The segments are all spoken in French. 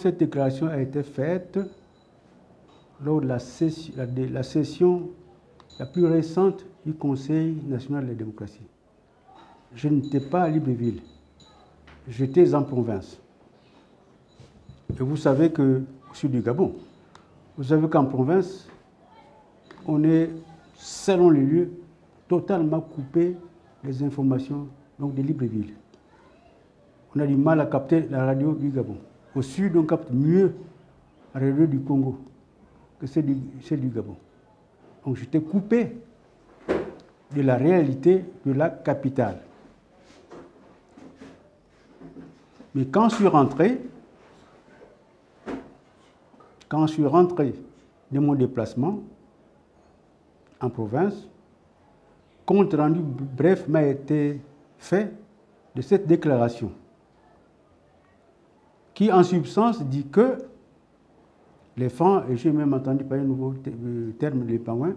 cette déclaration a été faite lors de la session la plus récente du Conseil national de la démocratie. Je n'étais pas à Libreville, j'étais en province. Et vous savez que, au sud du Gabon, vous savez qu'en province, on est, selon les lieux, totalement coupé des informations donc de Libreville. On a du mal à capter la radio du Gabon. Au sud, on capte mieux la radio du Congo que celle du Gabon. Donc j'étais coupé de la réalité de la capitale. Mais quand je suis rentré de mon déplacement en province, compte rendu bref m'a été fait de cette déclaration qui en substance dit que les Fans, et j'ai même entendu parler un nouveau terme des Pangouins,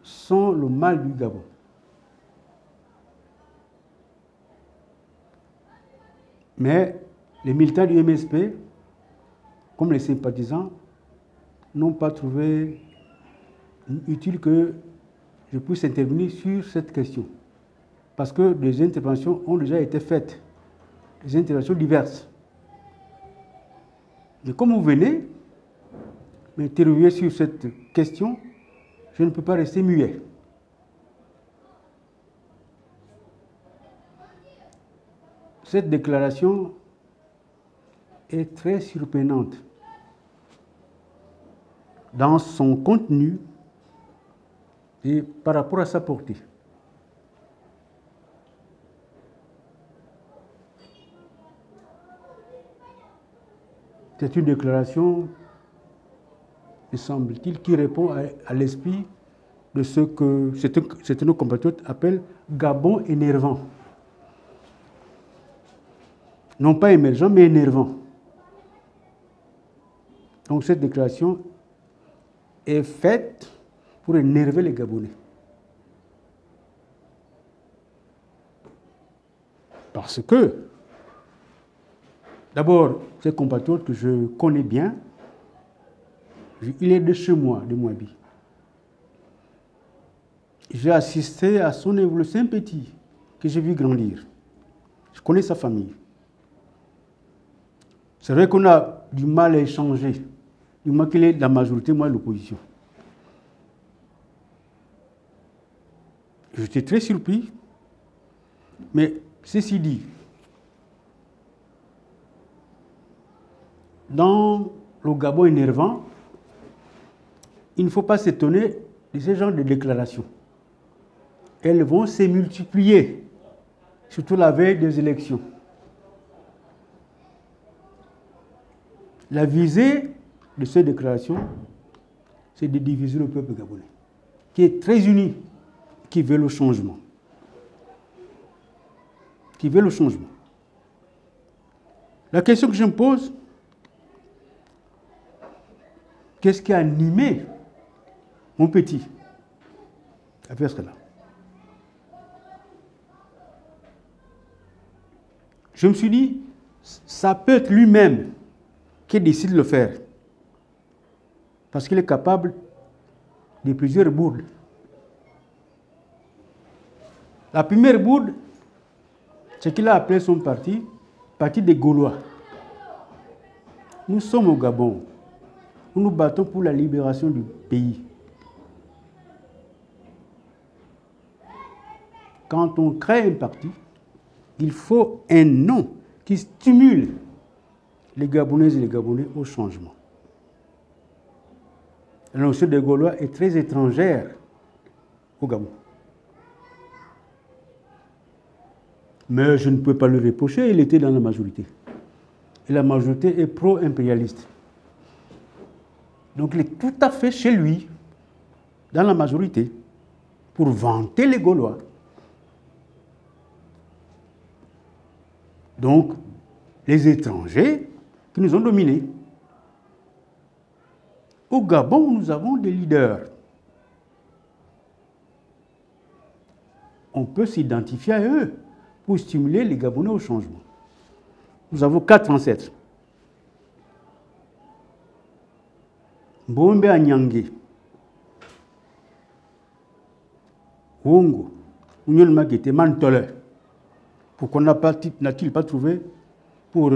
sont le mal du Gabon. Mais les militants du MSP, comme les sympathisants, n'ont pas trouvé utile que je puisse intervenir sur cette question. Parce que des interventions ont déjà été faites, des interventions diverses. Mais comme vous venez m'interroger sur cette question, je ne peux pas rester muet. Cette déclaration est très surprenante dans son contenu et par rapport à sa portée. C'est une déclaration, me semble-t-il, qui répond à l'esprit de ce que certains nos compatriotes appellent Gabon énervant. Non pas émergent, mais énervant. Donc cette déclaration est faite pour énerver les Gabonais. Parce que, d'abord, ces compatriotes que je connais bien, il est de chez moi, de Mouabi. J'ai assisté à son évolution, un petit que j'ai vu grandir. Je connais sa famille. C'est vrai qu'on a du mal à échanger, du moins qu'il est de la majorité, moi l'opposition. J'étais très surpris, mais ceci dit, dans le Gabon énervant, il ne faut pas s'étonner de ce genre de déclarations. Elles vont se multiplier, surtout la veille des élections. La visée de ces déclarations, c'est de diviser le peuple gabonais, qui est très uni, qui veut le changement. Qui veut le changement. La question que je me pose, qu'est-ce qui a animé mon petit à faire cela? Je me suis dit, ça peut être lui-même qui décide de le faire. Parce qu'il est capable de plusieurs bourdes. La première bourde, c'est qu'il a appelé son parti, Parti des Gaulois. Nous sommes au Gabon. Nous nous battons pour la libération du pays. Quand on crée un parti, il faut un nom qui stimule les Gabonaises et les Gabonais au changement. La notion des Gaulois est très étrangère au Gabon. Mais je ne peux pas le reprocher, il était dans la majorité. Et la majorité est pro-impérialiste. Donc il est tout à fait chez lui, dans la majorité, pour vanter les Gaulois. Donc, les étrangers qui nous ont dominés. Au Gabon, nous avons des leaders. On peut s'identifier à eux pour stimuler les Gabonais au changement. nous avons 4 ancêtres. Mbombe Anyange, Wongo, Union Magete, Mantole. Pourquoi n'a-t-il pas trouvé pour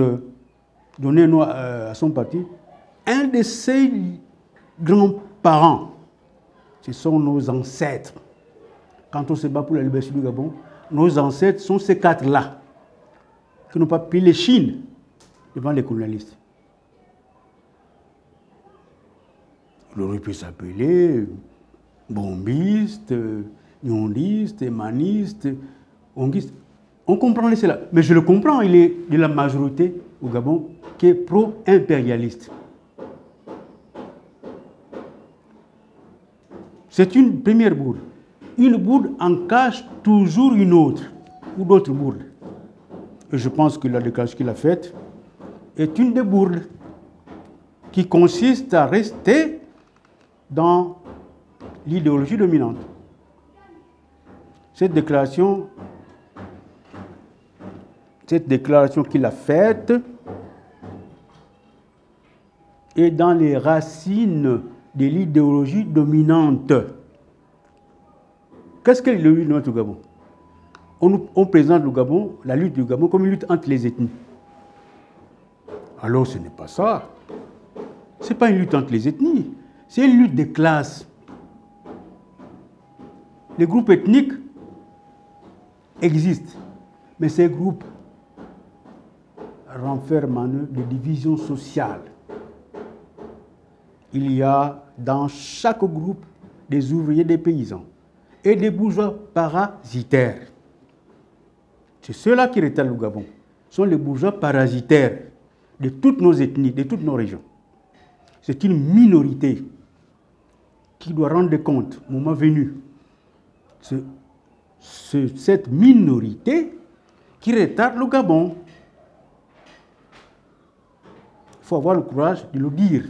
donner nom à son parti? Un de ses grands-parents, ce sont nos ancêtres. Quand on se bat pour la liberté du Gabon, nos ancêtres sont ces 4-là, qui n'ont pas pris les Chines devant les colonialistes. Il aurait pu s'appeler bombiste, nyondiste, maniste, onguiste. On comprend cela. Mais je le comprends, il est de la majorité au Gabon qui est pro-impérialiste. C'est une première bourde. Une bourde en cache toujours une autre, ou d'autres bourdes. Et je pense que la déclaration qu'il a faite est une des bourdes qui consiste à rester dans l'idéologie dominante. Cette déclaration qu'il a faite est dans les racines de l'idéologie dominante. Qu'est-ce que l'idéologie dominante au Gabon? On présente le Gabon, la lutte du Gabon, comme une lutte entre les ethnies. Alors ce n'est pas ça. Ce n'est pas une lutte entre les ethnies. C'est une lutte des classes. Les groupes ethniques existent, mais ces groupes renferment en eux des divisions sociales. Il y a dans chaque groupe des ouvriers, des paysans et des bourgeois parasitaires. C'est ceux-là qui rétalent le Gabon. Ce sont les bourgeois parasitaires de toutes nos ethnies, de toutes nos régions. C'est une minorité qui doit rendre compte, au moment venu, cette minorité qui retarde le Gabon. Il faut avoir le courage de le dire.